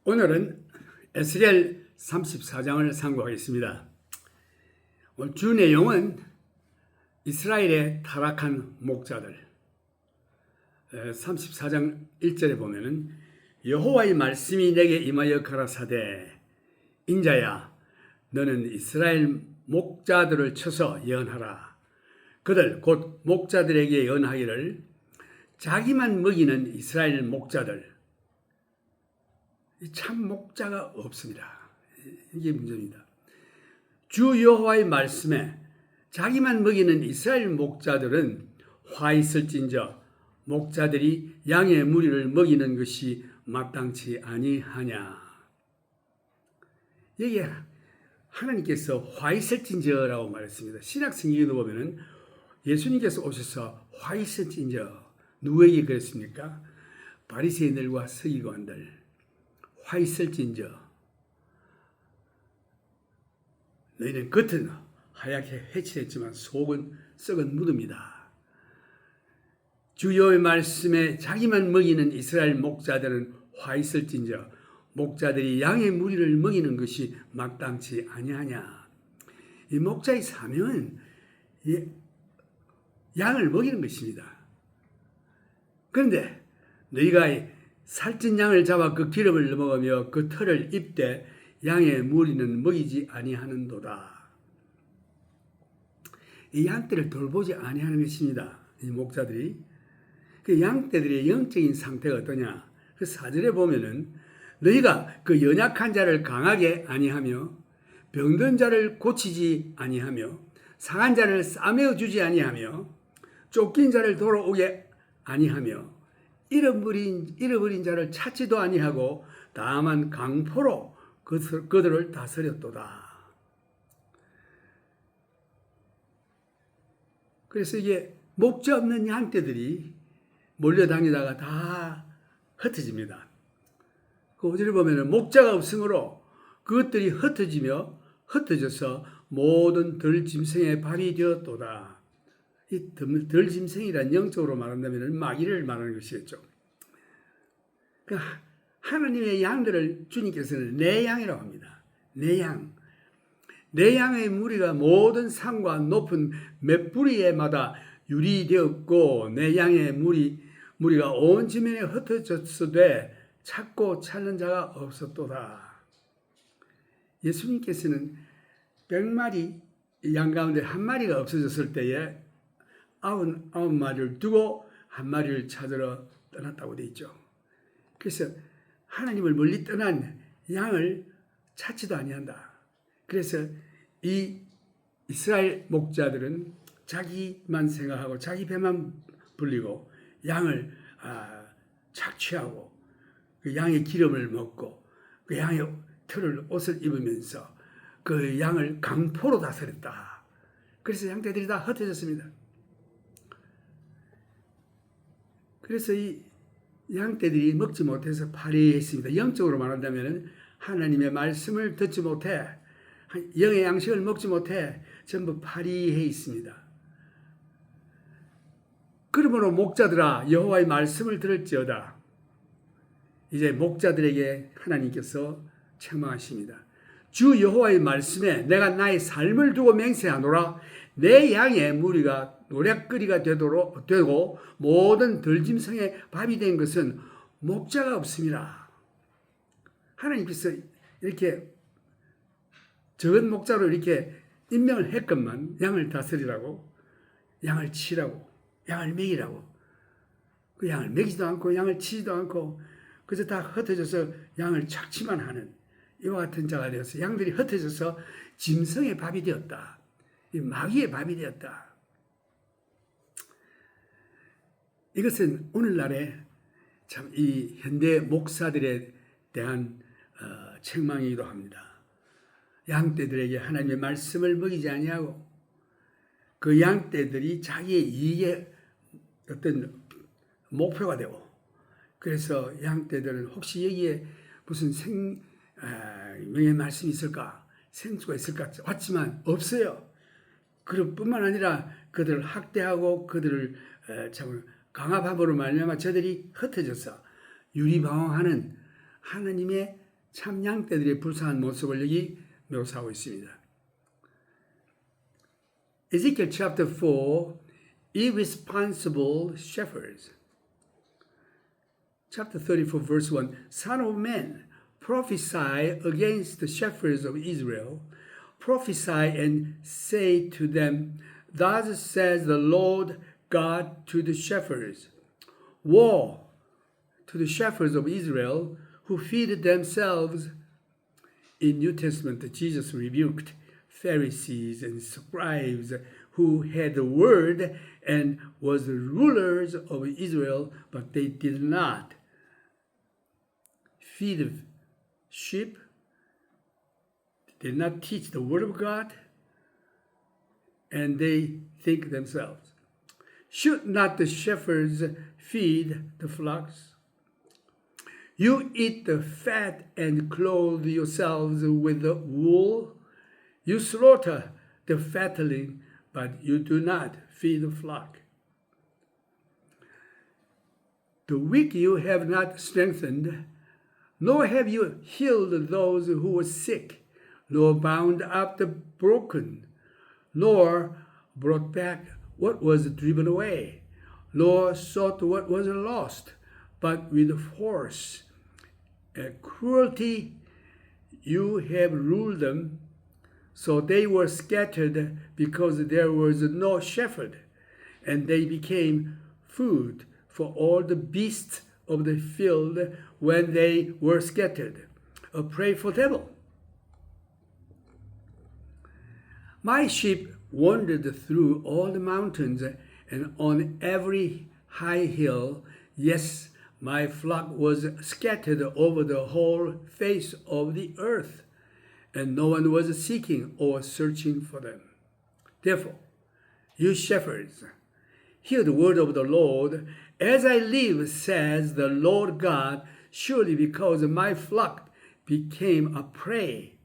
오늘은 에스겔 34장을 상고하겠습니다. 오늘 주 내용은 이스라엘의 타락한 목자들. 34장 1절에 보면은 여호와의 말씀이 내게 임하여 가라사대 인자야 너는 이스라엘 목자들을 쳐서 예언하라. 그들 곧 목자들에게 예언하기를 자기만 먹이는 이스라엘 목자들, 참 목자가 없습니다. 이게 문제입니다. 주 여호와의 말씀에 자기만 먹이는 이스라엘 목자들은 화 있을진저 목자들이 양의 무리를 먹이는 것이 마땅치 아니하냐. 여기에 하나님께서 화 있을진저라고 말했습니다. 신약 성경에도 보면은 예수님께서 오셔서 화 있을진저 누구에게 그랬습니까? 바리새인들과 서기관들. 화 있을진저 너희는 겉은 하얗게 해칠했지만 속은 썩은 무덤이다. 주여의 말씀에 자기만 먹이는 이스라엘 목자들은 화 있을진저 목자들이 양의 무리를 먹이는 것이 마땅치 아니하냐. 이 목자의 사명은 양을 먹이는 것입니다. 그런데 너희가 살찐 양을 잡아 그 기름을 먹으며 그 털을 입되 양의 무리는 먹이지 아니하는도다. 이 양떼를 돌보지 아니하는 것입니다. 이 목자들이. 그 양떼들의 영적인 상태가 어떠냐? 그 4절에 보면은 너희가 그 연약한 자를 강하게 아니하며 병든 자를 고치지 아니하며 상한 자를 싸매어 주지 아니하며 쫓긴 자를 돌아오게 아니하며 잃어버린 자를 찾지도 아니하고 다만 강포로 그들을 다스렸도다. 그래서 이게 목자 없는 양떼들이 몰려다니다가 다 흩어집니다. 그 5절에 보면 목자가 없으므로 그것들이 흩어져서 모든 들짐승의 밥이 되었도다. 이 들짐승이란 영적으로 말한다면 마귀를 말하는 것이겠죠. 그러니까 하나님의 양들을 주님께서는 내 양이라고 합니다. 내 양. 내 양의 무리가 모든 산과 높은 몇 부리에마다 유리되었고 내 양의 무리가 온 지면에 흩어졌으되 찾고 찾는 자가 없었도다. 예수님께서는 100마리 양 가운데 한 마리가 없어졌을 때에 99마리를 두고 한 마리를 찾으러 떠났다고 되어 있죠. 그래서 하나님을 멀리 떠난 양을 찾지도 아니한다. 그래서 이 이스라엘 목자들은 자기만 생각하고 자기 배만 불리고 양을 착취하고 그 양의 기름을 먹고 그 양의 털을 옷을 입으면서 그 양을 강포로 다스렸다. 그래서 양떼들이 다 흩어졌습니다. 그래서 이 양떼들이 먹지 못해서 파리했습니다. 영적으로 말한다면 하나님의 말씀을 듣지 못해 영의 양식을 먹지 못해 전부 파리해 있습니다. 그러므로 목자들아 여호와의 말씀을 들을지어다. 이제 목자들에게 하나님께서 책망하십니다. 주 여호와의 말씀에 내가 나의 삶을 두고 맹세하노라. 내 양의 무리가 노략거리가 되고 모든 들짐승의 밥이 된 것은 목자가 없음이라. 하나님께서 이렇게 적은 목자로 이렇게 임명을 했건만 양을 다스리라고, 양을 치라고, 양을 먹이라고. 그 양을 먹이지도 않고 양을 치지도 않고 그저 다 흩어져서 양을 착취만 하는 이와 같은 자가 되어서 양들이 흩어져서 짐승의 밥이 되었다. 마귀의 밥이 되었다. 이것은 오늘날의 참 이 현대 목사들에 대한 책망이기도 합니다. 양떼들에게 하나님의 말씀을 먹이지 아니하고 그 양떼들이 자기의 이익의 어떤 목표가 되고 그래서 양떼들은 혹시 여기에 무슨 명예 말씀이 있을까? 생수가 있을까? 왔지만 없어요. 그뿐만 아니라 그들을 학대하고 그들을 참 강압함으로 말미암아 저들이 흩어져서 유리방황하는 하나님의 참 양떼들의 불쌍한 모습을 여기 묘사하고 있습니다. Ezekiel chapter 4, irresponsible shepherds. Chapter 34, verse 1. Son of man, prophesy against the shepherds of Israel. Prophesy and say to them, Thus says the Lord God to the shepherds. Woe to the shepherds of Israel who feed themselves. In New Testament, Jesus rebuked Pharisees and scribes who had the word and was the rulers of Israel, but they did not feed sheep, did not teach the word of God, and they think themselves. Should not the shepherds feed the flocks? You eat the fat and clothe yourselves with the wool. You slaughter the fatling, but you do not feed the flock. The weak you have not strengthened, nor have you healed those who were sick, nor bound up the broken, nor brought back what was driven away, nor sought what was lost, but with force and cruelty you have ruled them. So they were scattered because there was no shepherd, and they became food for all the beasts of the field when they were scattered, a prey for devil. My sheep wandered through all the mountains and on every high hill. Yes, my flock was scattered over the whole face of the earth, and no one was seeking or searching for them. Therefore, you shepherds, hear the word of the Lord. As I live, says the Lord God, surely because my flock became a prey,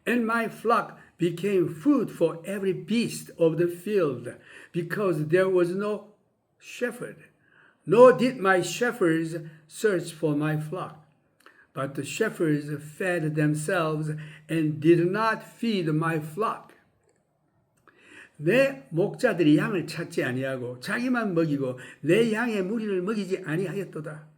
and my flock became food for every beast of the field, because there was no shepherd, nor did my shepherds search for my flock. But the shepherds fed themselves and did not feed my flock. 내 목자들이 양을 찾지 아니하고 자기만 먹이고 내 양의 무리를 먹이지 아니하였도다.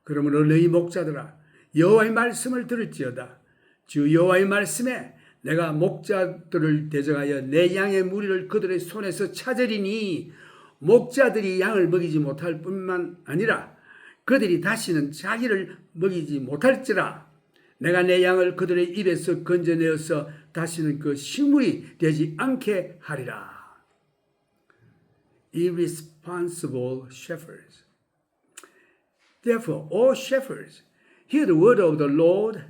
그러므로 너희 목자들아 여호와의 말씀을 들을지어다. 주 여호와의 말씀에 내가 목자들을 대적하여 내 양의 무리를 그들의 손에서 찾으리니 목자들이 양을 먹이지 못할 뿐만 아니라 그들이 다시는 자기를 먹이지 못할지라. 내가 내 양을 그들의 입에서 건져내어서 다시는 그 식물이 되지 않게 하리라. Irresponsible shepherds. Therefore, all shepherds, hear the word of the Lord.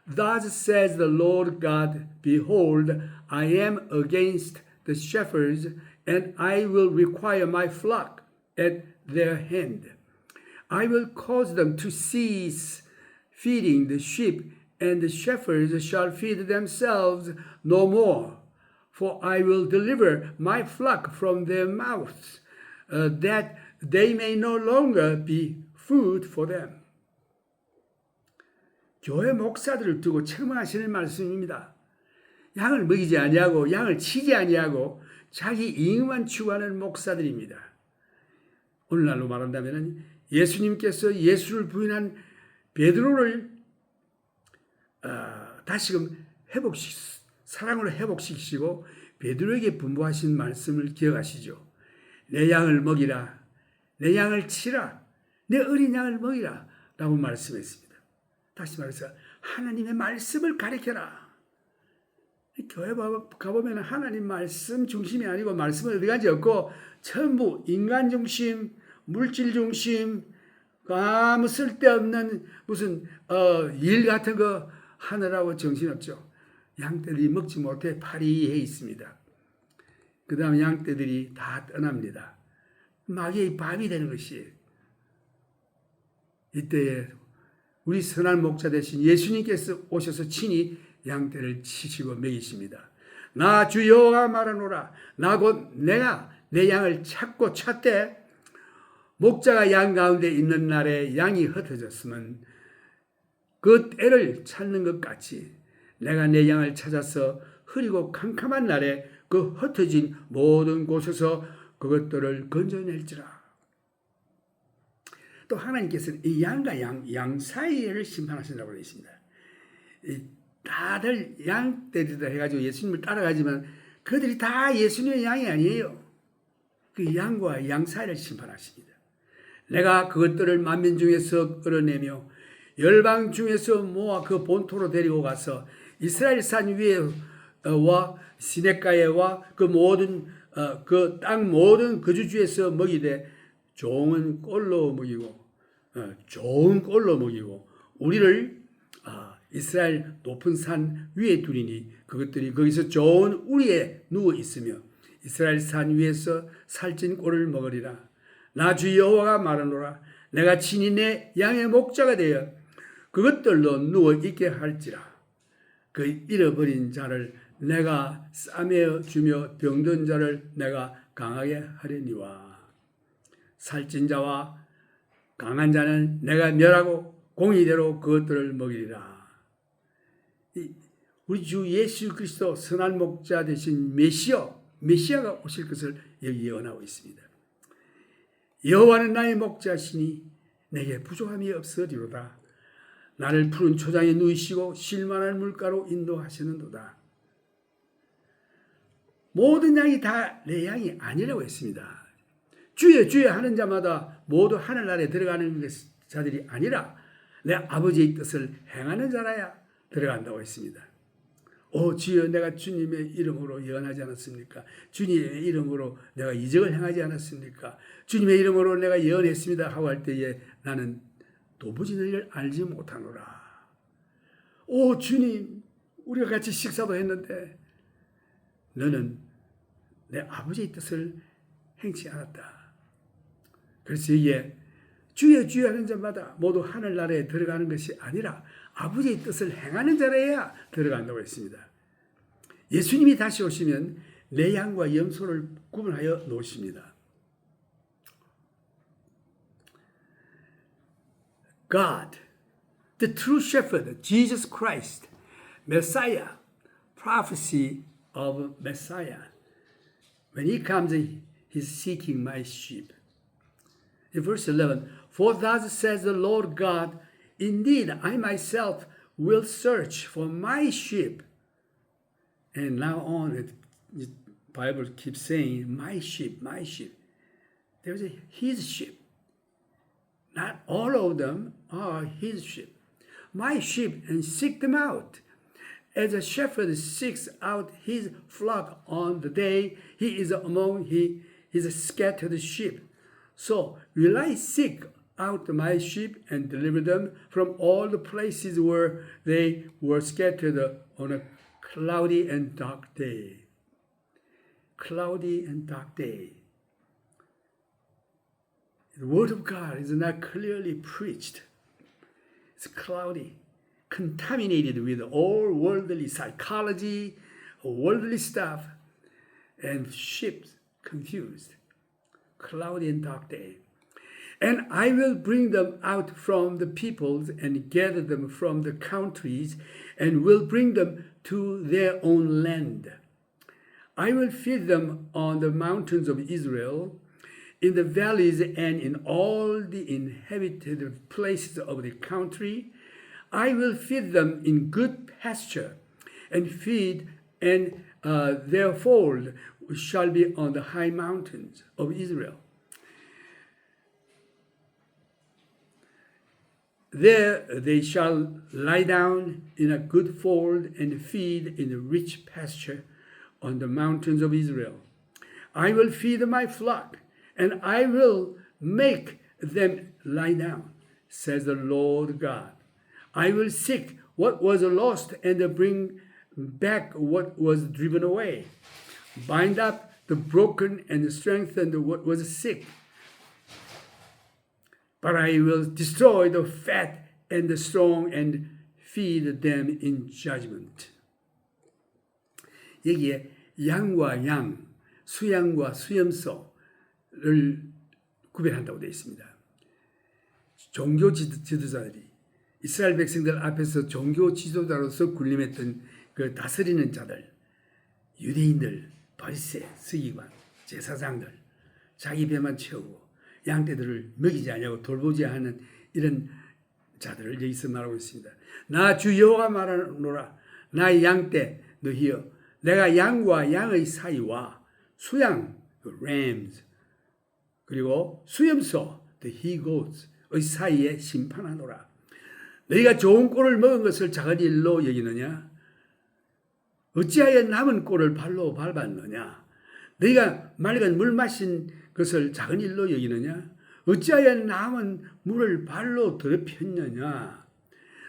Thus says the Lord God, Behold, I am against the shepherds, and I will require my flock at their hand. I will cause them to cease feeding the sheep, and the shepherds shall feed themselves no more. For I will deliver my flock from their mouths, that they may no longer be food for them. 교회 목사들을 두고 책망하시는 말씀입니다. 양을 먹이지 아니하고 양을 치지 아니하고 자기 이익만 추구하는 목사들입니다. 오늘날로 말한다면 예수님께서 예수를 부인한 베드로를 다시금 사랑으로 회복시키시고 베드로에게 분부하신 말씀을 기억하시죠. 내 양을 먹이라, 내 양을 치라, 내 어린 양을 먹이라 라고 말씀했습니다. 다시 말해서 하나님의 말씀을 가리켜라. 교회 가보면 하나님 말씀 중심이 아니고 말씀은 어디 가지 없고 전부 인간 중심, 물질 중심, 아무 쓸데없는 무슨 일 같은 거 하느라고 정신없죠. 양떼들이 먹지 못해 파리해 있습니다. 그 다음 양떼들이 다 떠납니다. 마귀의 밤이 되는 것이 이때에 우리 선한 목자 되신 예수님께서 오셔서 친히 양떼를 치시고 먹이십니다. 나 주 여호와가 말하노라. 나 곧 내가 내 양을 찾고 찾되 목자가 양 가운데 있는 날에 양이 흩어졌으면 그 때를 찾는 것 같이 내가 내 양을 찾아서 흐리고 캄캄한 날에 그 흩어진 모든 곳에서 그것들을 건져낼지라. 또 하나님께서는 이 양과 양 사이를 심판하신다고 되어 있습니다. 다들 양떼들이다 해가지고 예수님을 따라가지만 그들이 다 예수님의 양이 아니에요. 그 양과 양 사이를 심판하십니다. 내가 그것들을 만민 중에서 끌어내며 열방 중에서 모아 그 본토로 데리고 가서 이스라엘 산 위에와 시냇가에와 그 모든 그 땅 모든 거주지에서 먹이되 종은 꼴로 먹이고 좋은 꼴로 먹이고 우리를 이스라엘 높은 산 위에 두리니 그것들이 거기서 좋은 우리에 누워 있으며 이스라엘 산 위에서 살찐 꼴을 먹으리라. 나 주 여호와가 말하노라. 내가 친히 내 양의 목자가 되어 그것들로 누워 있게 할지라. 그 잃어버린 자를 내가 싸매어 주며 병든 자를 내가 강하게 하려니와. 살찐 자와 강한 자는 내가 멸하고 공의대로 그것들을 먹이리라. 우리 주 예수 그리스도 선한 목자 되신 메시아가 오실 것을 여기 예언하고 있습니다. 여호와는 나의 목자시니 내게 부족함이 없으리로다. 나를 푸른 초장에 누이시고 쉴만한 물가로 인도하시는도다. 모든 양이 다 내 양이 아니라고 했습니다. 주여 주여 하는 자마다 모두 하늘나라에 들어가는 자들이 아니라 내 아버지의 뜻을 행하는 자라야 들어간다고 했습니다. 오 주여 내가 주님의 이름으로 예언하지 않았습니까? 주님의 이름으로 내가 이적을 행하지 않았습니까? 주님의 이름으로 내가 예언했습니다 하고 할 때에 나는 도무지 너희를 알지 못하노라. 오 주님 우리가 같이 식사도 했는데 너는 내 아버지의 뜻을 행치 않았다. 그래서 이게 주여 주여 하는 자마다 모두 하늘나라에 들어가는 것이 아니라 아버지의 뜻을 행하는 자라야 들어간다고 했습니다. 예수님이 다시 오시면 내 양과 염소를 구분하여 놓으십니다. God, the true shepherd, Jesus Christ, Messiah, prophecy of Messiah. When he comes, he's seeking my sheep. In verse 11, for thus says the Lord God, indeed, I myself will search for my sheep. And now on, the Bible keeps saying, my sheep, my sheep. There's his sheep. Not all of them are his sheep. My sheep, and seek them out. As a shepherd seeks out his flock on the day he is among his scattered sheep. So will I seek out my sheep and deliver them from all the places where they were scattered on a cloudy and dark day. Cloudy and dark day. The word of God is not clearly preached. It's cloudy, contaminated with all worldly psychology, worldly stuff, and sheep confused. Cloudy and dark day. And I will bring them out from the peoples and gather them from the countries and will bring them to their own land. I will feed them on the mountains of Israel, in the valleys and in all the inhabited places of the country. I will feed them in good pasture and feed and their fold shall be on the high mountains of Israel. There they shall lie down in a good fold and feed in a rich pasture on the mountains of Israel. I will feed my flock, and I will make them lie down, says the Lord God. I will seek what was lost and bring back what was driven away. Bind up the broken and strengthen what was sick. But I will destroy the fat and the strong and feed them in judgment. 여기에 양과 양, 수양과 수염소를 구별한다고 되어 있습니다. 종교 지도자들이 이스라엘 백성들 앞에서 종교 지도자로서 군림했던 그 다스리는 자들, 유대인들, 바리새, 서기관, 제사장들, 자기 배만 채우고 양떼들을 먹이지 않냐고 돌보지 않는 이런 자들을 여기서 말하고 있습니다. 나 주 여호와가 말하노라. 나의 양떼 너희여, 내가 양과 양의 사이와 수양, rams, 그리고 수염소, the he goats의 사이에 심판하노라. 너희가 좋은 꼴을 먹은 것을 작은 일로 여기느냐? 어찌하여 남은 꼴을 발로 밟았느냐? 너희가 맑은 물 마신 것을 작은 일로 여기느냐? 어찌하여 남은 물을 발로 더럽혔느냐?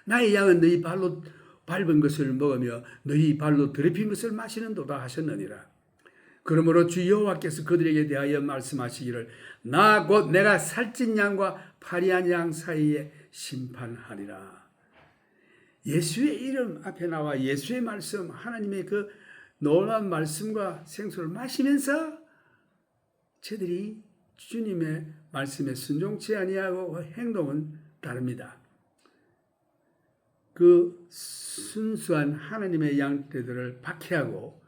나의 양은 너희 발로 밟은 것을 먹으며 너희 발로 더럽힌 것을 마시는도다 하셨느니라. 그러므로 주 여호와께서 그들에게 대하여 말씀하시기를 나 곧 내가 살찐 양과 파리한 양 사이에 심판하리라. 예수의 이름 앞에 나와 예수의 말씀, 하나님의 그 놀라운 말씀과 생수를 마시면서 저들이 주님의 말씀에 순종치 아니하고 행동은 다릅니다. 그 순수한 하나님의 양떼들을 박해하고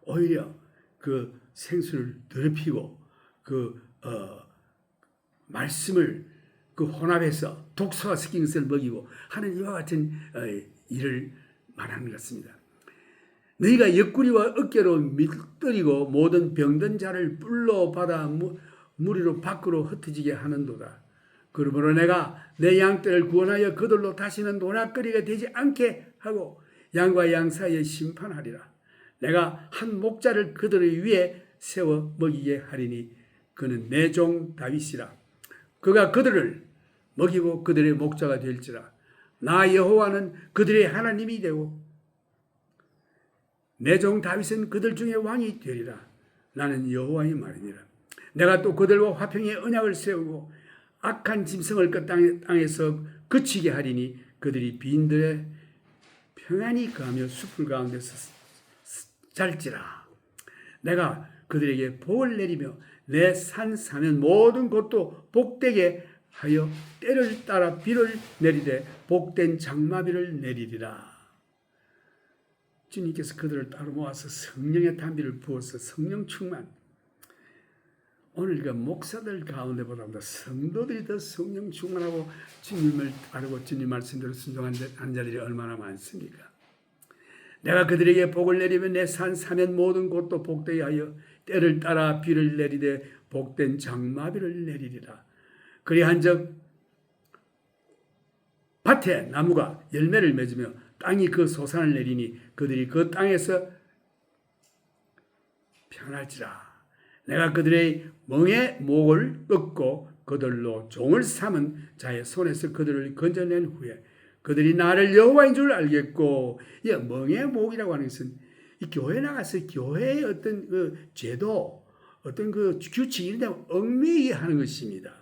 오히려 그 생수를 더럽히고 그 말씀을 그 혼합해서 독소가 섞인 것을 먹이고 하는 이와 같은 일을 말하는 것입니다. 너희가 옆구리와 어깨로 밀들이고 모든 병든 자를 뿔로 받아 무리로 밖으로 흩어지게 하는도다. 그러므로 내가 내 양떼를 구원하여 그들로 다시는 노략거리가 되지 않게 하고 양과 양 사이에 심판하리라. 내가 한 목자를 그들의 위에 세워 먹이게 하리니 그는 내 종 다윗이라. 그가 그들을 먹이고 그들의 목자가 될지라. 나 여호와는 그들의 하나님이 되고 내 종 다윗은 그들 중에 왕이 되리라. 나는 여호와의 말이니라. 내가 또 그들과 화평의 언약을 세우고 악한 짐승을 그 땅에서 그치게 하리니 그들이 빈들에 평안히 거하며 숲을 가운데서 잘지라. 내가 그들에게 복을 내리며 내 산 사면 모든 곳도 복되게 하여 때를 따라 비를 내리되 복된 장마비를 내리리라. 주님께서 그들을 따로 모아서 성령의 단비를 부어서 성령 충만. 오늘 그 목사들 가운데보다 성도들이 더 성령 충만하고 주님을 따르고 주님 말씀대로 순종한 자들이 얼마나 많습니까? 내가 그들에게 복을 내리면 내 산 사면 모든 곳도 복되게 하여 때를 따라 비를 내리되 복된 장마비를 내리리라. 그리한즉 밭에 나무가 열매를 맺으며 땅이 그 소산을 내리니 그들이 그 땅에서 편할지라. 내가 그들의 멍에 목을 꺾고 그들로 종을 삼은 자의 손에서 그들을 건져낸 후에 그들이 나를 여호와인 줄 알겠고, 이 멍에 목이라고 하는 것은 이 교회 나가서 교회의 어떤 그 제도, 어떤 그 규칙 이런 데 얽매이게 하는 것입니다.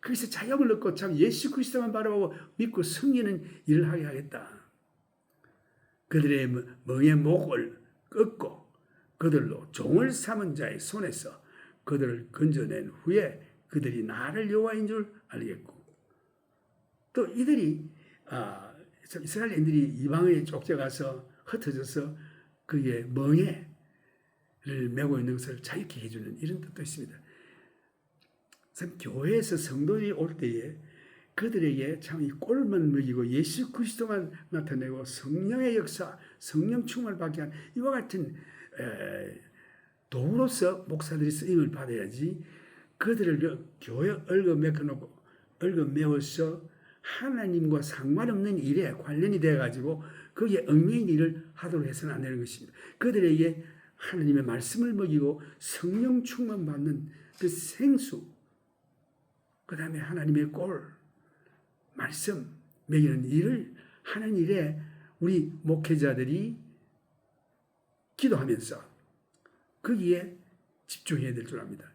그래서 자격을 얻고 참 예수 그리스도만 바라보고 믿고 섬기는 일을 하게 하겠다. 그들의 멍에 목을 꺾고 그들로 종을 삼은 자의 손에서 그들을 건져낸 후에 그들이 나를 여호와인 줄 알겠고, 또 이들이 이스라엘인들이 이방에 쫓겨가서 흩어져서 그의 멍에를 메고 있는 것을 자유케 해주는 이런 뜻도 있습니다. 참 교회에서 성도들이 올 때에 그들에게 참 이 꼴만 먹이고 예수 그리스도만 나타내고 성령의 역사, 성령 충만을 받게 한 이와 같은 도구로서 목사들이 쓰임을 받아야지, 그들을 교회 얽어 메워서 하나님과 상관없는 일에 관련이 되어가지고 거기에 얽매인 일을 하도록 해서는 안 되는 것입니다. 그들에게 하나님의 말씀을 먹이고 성령 충만 받는 그 생수, 그 다음에 하나님의 꼴, 말씀 먹이는 일을 하는 일에 우리 목회자들이 기도하면서 거기에 집중해야 될 줄 압니다.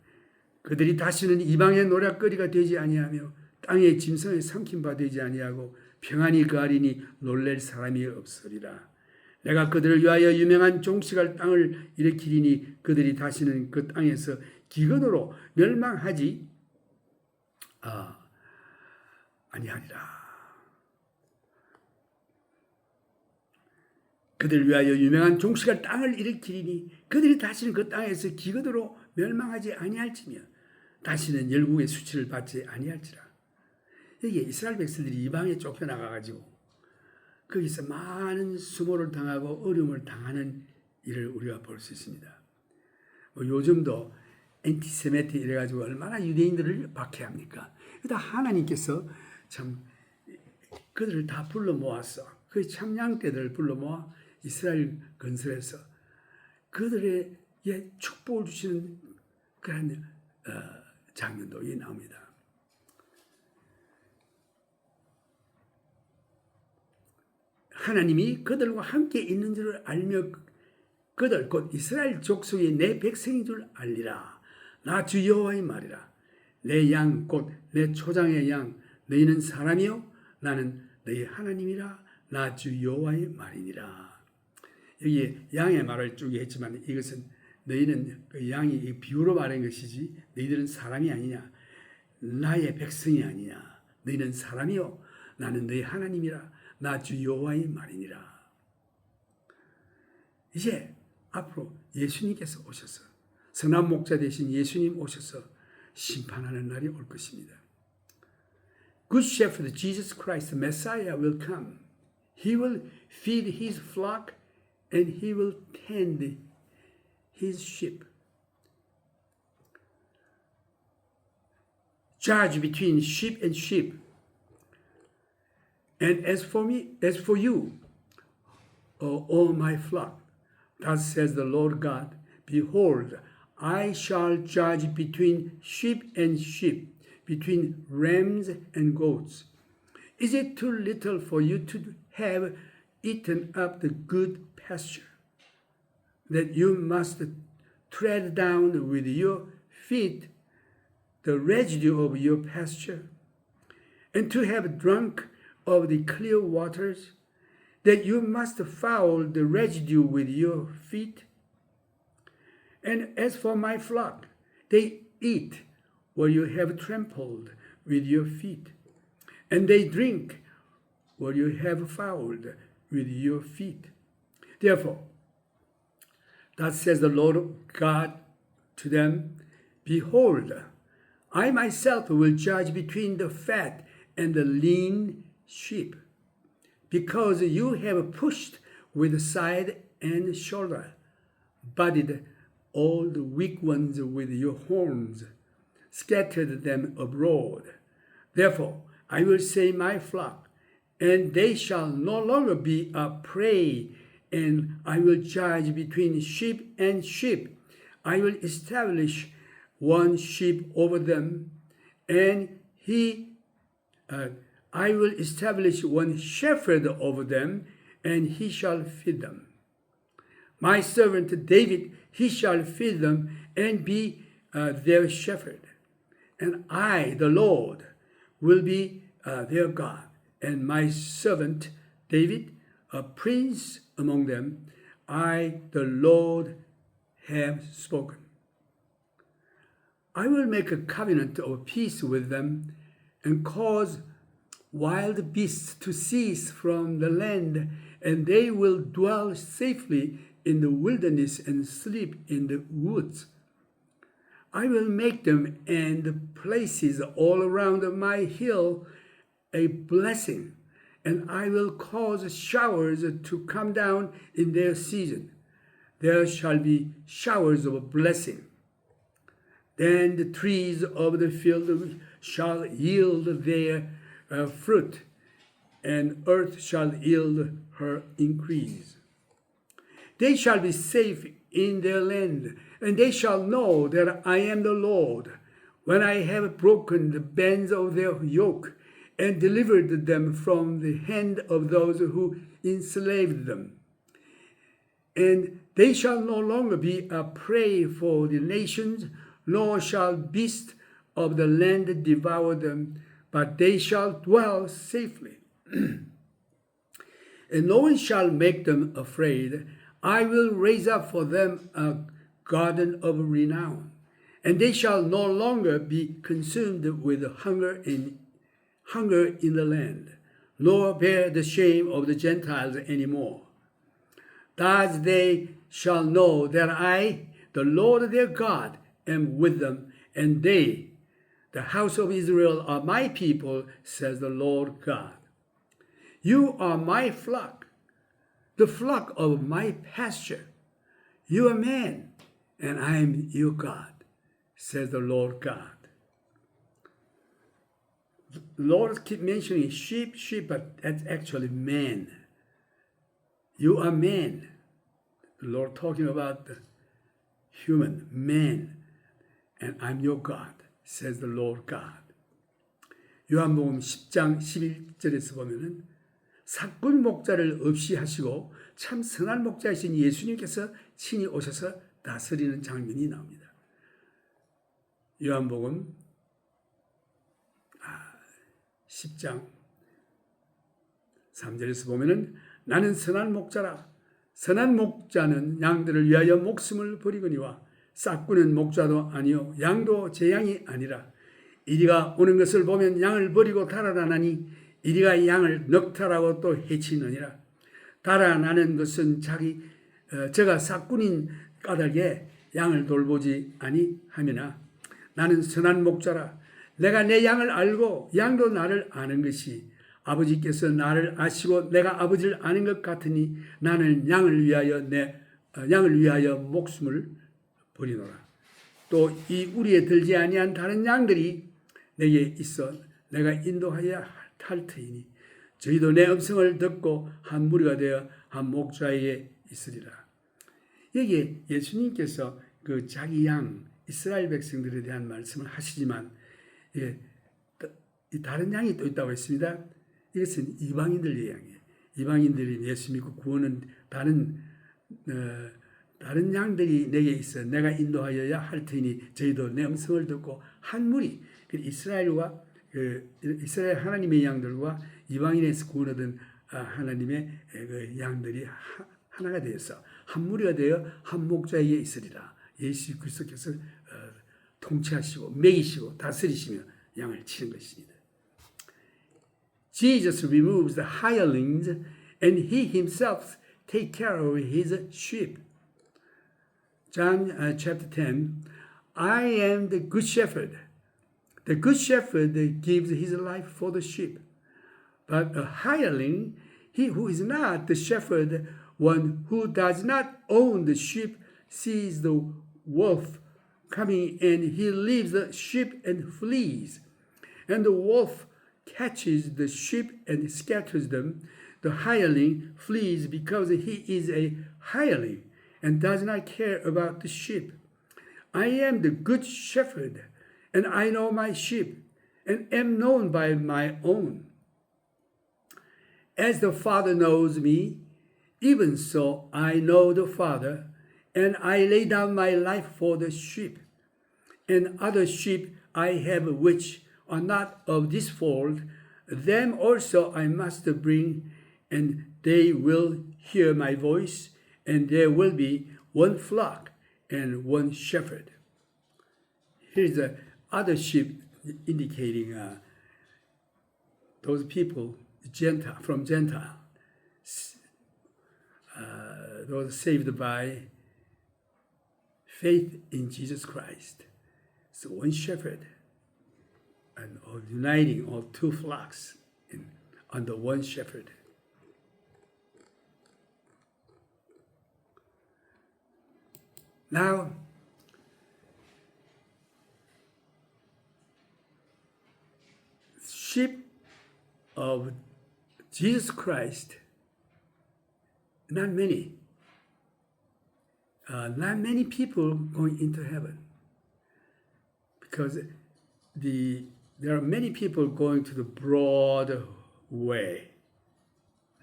그들이 다시는 이방의 노략거리가 되지 아니하며 땅의 짐승에 삼킴바 되지 아니하고 평안히 거하리니 놀랄 사람이 없으리라. 내가 그들을 위하여 유명한 종식할 땅을 일으키리니 그들이 다시는 그 땅에서 기근으로 멸망하지 아니하리라. 그들 위하여 유명한 종식할 땅을 일으키리니 그들이 다시는 그 땅에서 기근으로 멸망하지 아니할지며 다시는 열국의 수치를 받지 아니할지라. 여기에 이스라엘 백성들이 이방에 쫓겨나가가지고 거기서 많은 수모를 당하고 어려움을 당하는 일을 우리가 볼 수 있습니다. 요즘도 엔티세메티 이래가지고 얼마나 유대인들을 박해합니까? 그러다 하나님께서 참 그들을 다 불러 모았어. 그 참양떼들을 불러 모아 이스라엘 건설에서 그들에게 축복을 주시는 그런 장면도 나옵니다. 하나님이 그들과 함께 있는 줄 알며 그들 곧 이스라엘 족속이 내 백성인 줄 알리라. 나 주 여호와의 말이라. 내 양 곧 내 초장의 양 너희는 사람이요 나는 너희 하나님이라. 나 주 여호와의 말이니라. 여기 양의 말을 쭉 했지만 이것은 너희는 그 양이 비유로 말한 것이지 너희들은 사람이 아니냐 나의 백성이 아니냐 너희는 사람이요 나는 너희 하나님이라. 나 주 여호와의 말이니라. 이제 앞으로 예수님께서 오셔서 선한 목자 되신 예수님 오셔서 심판하는 날이 올 것입니다. Good Shepherd Jesus Christ, Messiah will come. He will feed his flock and he will tend his sheep. Judge between sheep and sheep. And as for you, O my flock, thus says the Lord God, behold, I shall judge between sheep and sheep, between rams and goats. Is it too little for you to have eaten up the good pasture, that you must tread down with your feet the residue of your pasture, and to have drunk of the clear waters, that you must foul the residue with your feet? And as for my flock, they eat what you have trampled with your feet, and they drink what you have fouled with your feet. Therefore, thus says the Lord God to them, behold, I myself will judge between the fat and the lean sheep, because you have pushed with side and shoulder, butted all the weak ones with your horns, scattered them abroad. Therefore, I will say my flock, and they shall no longer be a prey, and I will judge between sheep and sheep. I will establish one sheep over them, and I will establish one shepherd over them, and he shall feed them. My servant David, he shall feed them and be their shepherd. And I, the Lord, will be their God. And my servant David, a prince among them, I, the Lord, have spoken. I will make a covenant of peace with them and cause wild beasts to cease from the land, and they will dwell safely in the wilderness and sleep in the woods. I will make them and the places all around my hill a blessing, and I will cause showers to come down in their season. There shall be showers of blessing. Then the trees of the field shall yield their fruit, and earth shall yield her increase. They shall be safe in their land, and they shall know that I am the Lord, when I have broken the bands of their yoke and delivered them from the hand of those who enslaved them. And they shall no longer be a prey for the nations, nor shall beasts of the land devour them, but they shall dwell safely. And no one shall make them afraid. I will raise up for them a garden of renown, and they shall no longer be consumed with hunger in the land, nor bear the shame of the Gentiles anymore. Thus they shall know that I, the Lord their God, am with them, and they, the house of Israel, are my people, says the Lord God. You are my flock, the flock of my pasture. You are man, and I am your God, says the Lord God. The Lord keep mentioning sheep, but that's actually man. You are man. The Lord talking about the human, man, and I'm your God, says the Lord God. 요한복음 10장 11절에서 보면은 사꾼 목자를 없이 하시고 참 선한 목자이신 예수님께서 친히 오셔서 다스리는 장면이 나옵니다. 요한복음 10장 3절에서 보면은 나는 선한 목자라. 선한 목자는 양들을 위하여 목숨을 버리거니와 싹꾸는 목자도 아니요 양도 제 양이 아니라 이리가 오는 것을 보면 양을 버리고 달아나니 이리가 양을 넉탈하고 또 해치느니라. 달아나는 것은 저가 싹꾼인 까닭에 양을 돌보지 아니하면아 나는 선한 목자라. 내가 내 양을 알고 양도 나를 아는 것이 아버지께서 나를 아시고 내가 아버지를 아는 것 같으니 나는 양을 위하여 목숨을 버리노라. 또 이 우리에 들지 아니한 다른 양들이 내게 있어 내가 인도하여 할 터이니 저희도 내 음성을 듣고 한 무리가 되어 한 목자에게 있으리라. 여기에 예수님께서 그 자기 양 이스라엘 백성들에 대한 말씀을 하시지만 다른 양이 또 있다고 했습니다. 이것은 이방인들의 양이에요. 이방인들이 예수 믿고 구원은 다른 양들이 내게 있어 내가 인도하여야 할 테니 저희도 내 음성을 듣고 한 무리 이스라엘 하나님의 양들과 이방인에서 구원 얻은 하나님의 그 양들이 하나가 되어서 한 무리가 되어 한 목자에게 있으리라. 예수 그리스도께서 통치하시고 먹이시고 다스리시며 양을 치는 것입니다. Jesus removes the hirelings and he himself take care of his sheep. John chapter 10, I am the good shepherd. The good shepherd gives his life for the sheep. But a hireling, he who is not the shepherd, one who does not own the sheep, sees the wolf coming and he leaves the sheep and flees. And the wolf catches the sheep and scatters them. The hireling flees because he is a hireling and does not care about the sheep. I am the good shepherd, and I know my sheep, and am known by my own. As the Father knows me, even so I know the Father, and I lay down my life for the sheep. And other sheep I have which are not of this fold, them also I must bring, and they will hear my voice, and there will be one flock and one shepherd. Here's the other sheep indicating those people from Gentile, those saved by faith in Jesus Christ. So one shepherd and uniting all two flocks under one shepherd. Now, sheep of Jesus Christ, not many people going into heaven, because there are many people going to the broad way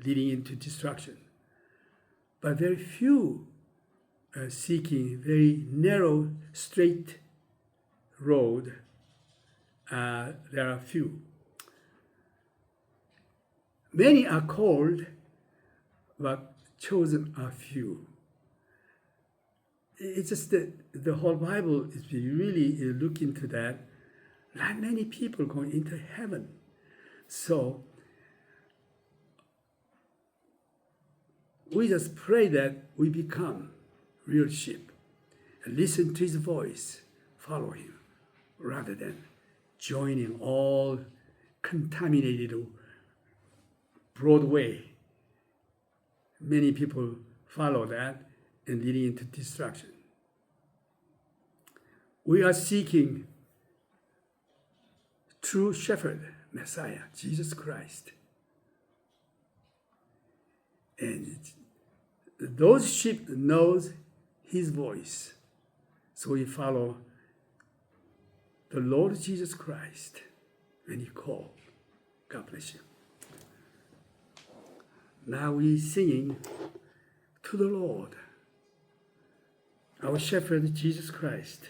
leading into destruction, but very few seeking very narrow, straight road. There are few. Many are called, but chosen are few. It's just that the whole Bible, if you really look into that, not many people going into heaven. So We just pray that we become real sheep and listen to his voice, follow him, rather than joining all contaminated broad way. Many people follow that and leading into destruction. We are seeking true shepherd, Messiah, Jesus Christ. And those sheep knows his voice. So we follow the Lord Jesus Christ when he called. God bless you. Now we singing to the Lord, our shepherd Jesus Christ.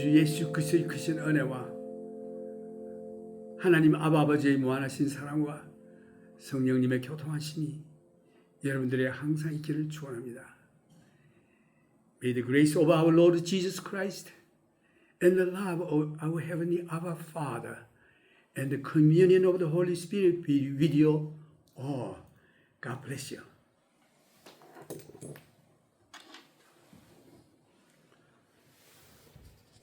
주 예수 그리스도의 크신 은혜와 하나님 아버지의 무한하신 사랑과 성령님의 교통하심이 여러분들의 항상 있기를 축원합니다. May the grace of our Lord Jesus Christ and the love of our heavenly Abba Father and the communion of the Holy Spirit be with you all. God bless you.